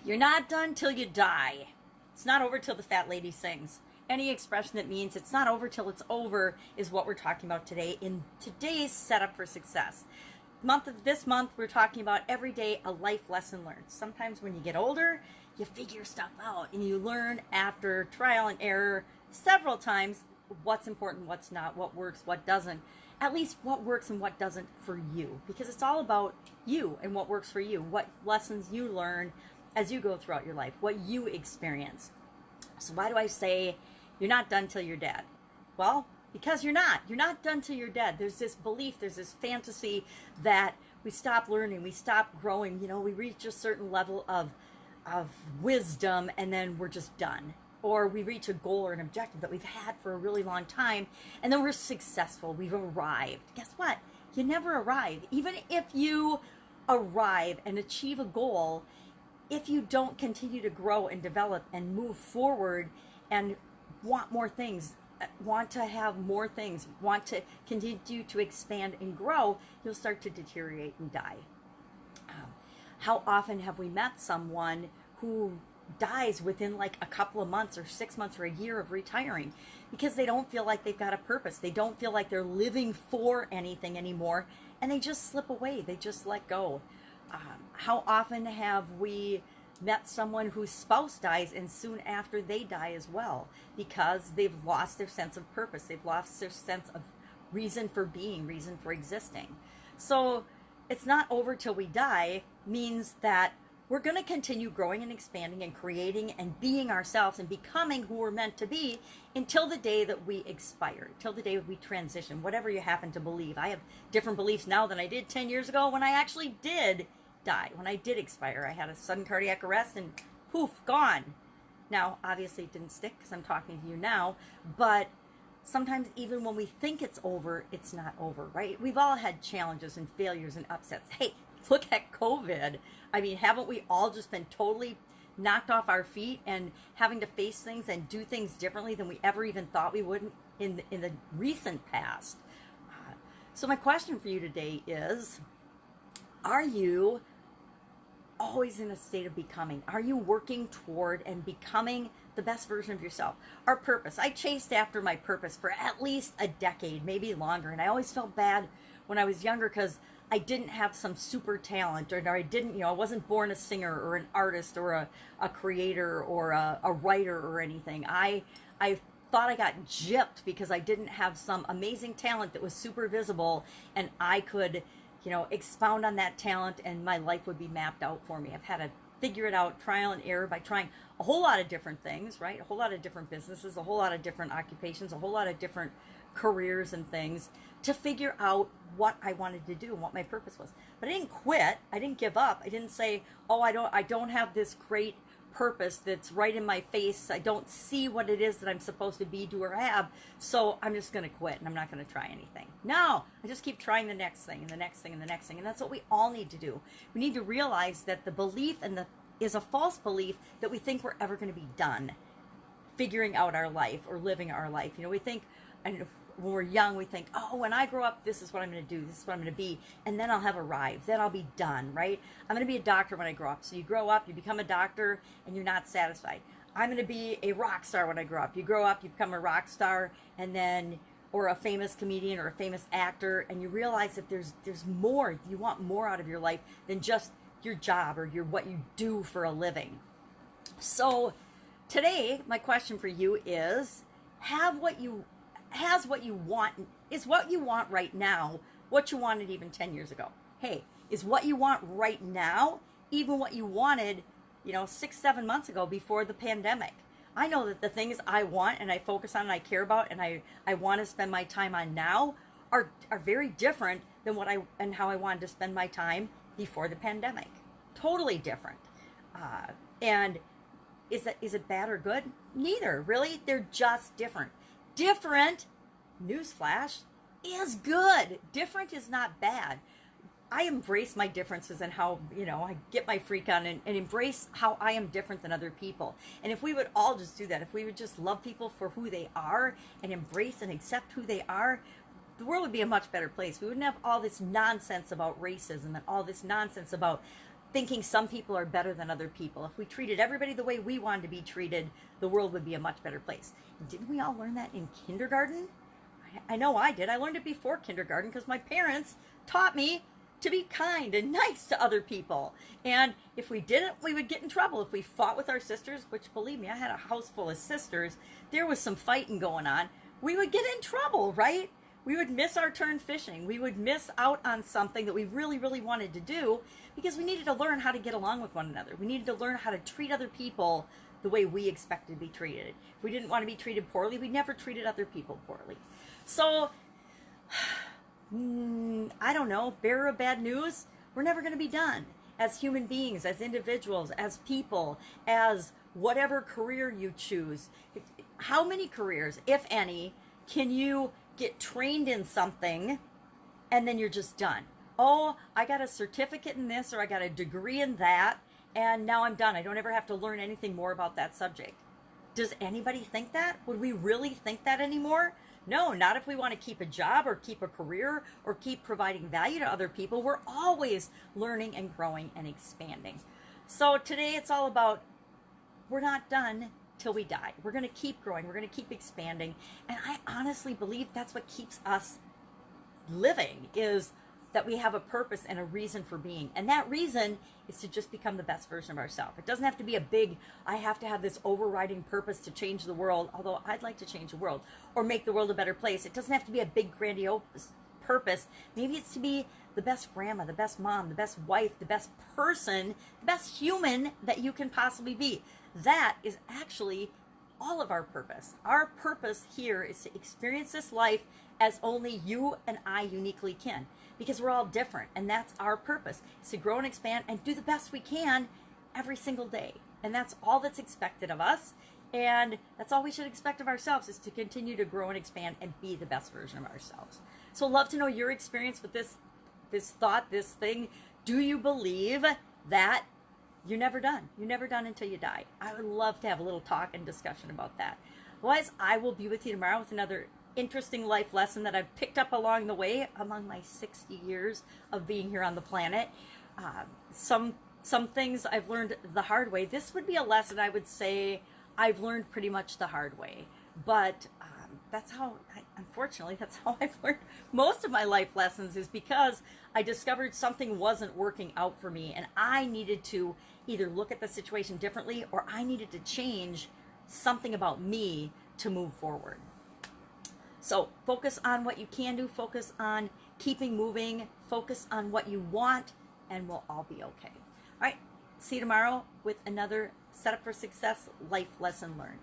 You're not done till you die. It's not over till the fat lady sings. Any expression that means it's not over till it's over is what we're talking about today in today's setup for success. This month we're talking about every day a life lesson learned. Sometimes when you get older, you figure stuff out and you learn after trial and error several times what's important, what's not, what works, what doesn't. At least what works and what doesn't for you, because it's all about you and what works for you, what lessons you learn as you go throughout your life, what you experience. So why do I say you're not done till you're dead? Well, because you're not. You're not done till you're dead. There's this belief, there's this fantasy that we stop learning, we stop growing, we reach a certain level of wisdom and then we're just done. Or we reach a goal or an objective that we've had for a really long time and then we're successful, we've arrived. Guess what? You never arrive. Even if you arrive and achieve a goal, if you don't continue to grow and develop and move forward and want more things, want to have more things, want to continue to expand and grow, you'll start to deteriorate and die. How often have we met someone who dies within like a couple of months or 6 months or a year of retiring because they don't feel like they've got a purpose, they don't feel like they're living for anything anymore, and they just slip away, they just let go. How often have we met someone whose spouse dies and soon after they die as well because they've lost their sense of purpose, they've lost their sense of reason for being, reason for existing. So it's not over till we die means that we're going to continue growing and expanding and creating and being ourselves and becoming who we're meant to be until the day that we expire, till the day we transition, whatever you happen to believe. I have different beliefs now than I did 10 years ago when I actually did die, when I did expire. I had a sudden cardiac arrest and poof, gone. Now, obviously it didn't stick because I'm talking to you now, but sometimes even when we think it's over, it's not over, right? We've all had challenges and failures and upsets. Hey, look at COVID. I mean, haven't we all just been totally knocked off our feet and having to face things and do things differently than we ever even thought we would in the recent past? So my question for you today is, are you always in a state of becoming? Are you working toward and becoming the best version of yourself? Our purpose. I chased after my purpose for at least a decade, maybe longer, and I always felt bad when I was younger because I didn't have some super talent, or I didn't, I wasn't born a singer or an artist or a creator or a writer or anything. I thought I got gypped because I didn't have some amazing talent that was super visible and I could, expound on that talent and my life would be mapped out for me. I've had to figure it out, trial and error, by trying a whole lot of different things, right? A whole lot of different businesses, a whole lot of different occupations, a whole lot of different careers and things to figure out what I wanted to do and what my purpose was. But I didn't quit. I didn't give up. I didn't say, oh, I don't have this great purpose that's right in my face. I don't see what it is that I'm supposed to be, do, or have, so I'm just going to quit and I'm not going to try anything. No, I just keep trying the next thing and the next thing and the next thing. And that's what we all need to do. We need to realize that the belief is a false belief that we think we're ever going to be done figuring out our life or living our life. We think, and when we're young, we think, oh, when I grow up, this is what I'm going to do, this is what I'm going to be, and then I'll have arrived, then I'll be done, right? I'm going to be a doctor when I grow up. So you grow up, you become a doctor, and you're not satisfied. I'm going to be a rock star when I grow up. You grow up, you become a rock star, and then, or a famous comedian or a famous actor, and you realize that there's more. You want more out of your life than just your job or what you do for a living. So today, my question for you is, is what you want right now what you wanted even 10 years ago? Hey, is what you want right now even what you wanted, 6-7 months ago before the pandemic? I know that the things I want and I focus on and I care about and I want to spend my time on now are very different than how I wanted to spend my time before the pandemic. Totally different. And is it bad or good? Neither, really. They're just different. Different, newsflash, is good. Different is not bad. I embrace my differences and how, I get my freak on and embrace how I am different than other people. And if we would all just do that, if we would just love people for who they are and embrace and accept who they are, the world would be a much better place. We wouldn't have all this nonsense about racism and all this nonsense about thinking some people are better than other people. If we treated everybody the way we wanted to be treated, the world would be a much better place. And didn't we all learn that in kindergarten? I know I did. I learned it before kindergarten because my parents taught me to be kind and nice to other people. And if we didn't, we would get in trouble. If we fought with our sisters, which believe me, I had a house full of sisters, there was some fighting going on, we would get in trouble, right? We would miss our turn fishing. We would miss out on something that we really, really wanted to do because we needed to learn how to get along with one another. We needed to learn how to treat other people the way we expected to be treated. If we didn't want to be treated poorly, we never treated other people poorly. So, I don't know, bearer of bad news, we're never going to be done. As human beings, as individuals, as people, as whatever career you choose. How many careers, if any, can you get trained in something and then you're just done? Oh, I got a certificate in this or I got a degree in that and now I'm done. I don't ever have to learn anything more about that subject. Does anybody think that? Would we really think that anymore? No, not if we want to keep a job or keep a career or keep providing value to other people. We're always learning and growing and expanding. So today it's all about we're not done till we die. We're going to keep growing. We're going to keep expanding. And I honestly believe that's what keeps us living, is that we have a purpose and a reason for being. And that reason is to just become the best version of ourselves. It doesn't have to be a big, I have to have this overriding purpose to change the world, although I'd like to change the world, or make the world a better place. It doesn't have to be a big, grandiose purpose. Maybe it's to be the best grandma, the best mom, the best wife, the best person, the best human that you can possibly be. That is actually all of our purpose. Our purpose here is to experience this life as only you and I uniquely can, because we're all different, and that's our purpose. It's to grow and expand and do the best we can every single day. And that's all that's expected of us, and that's all we should expect of ourselves, is to continue to grow and expand and be the best version of ourselves. So love to know your experience with this thought, this thing. Do you believe that you're never done? You're never done until you die. I would love to have a little talk and discussion about that. Otherwise, I will be with you tomorrow with another interesting life lesson that I've picked up along the way among my 60 years of being here on the planet. Some things I've learned the hard way. This would be a lesson I would say I've learned pretty much the hard way. But unfortunately, that's how I've learned most of my life lessons, is because I discovered something wasn't working out for me and I needed to either look at the situation differently or I needed to change something about me to move forward. So focus on what you can do, focus on keeping moving, focus on what you want, and we'll all be okay. All right, see you tomorrow with another Set Up for Success life lesson learned.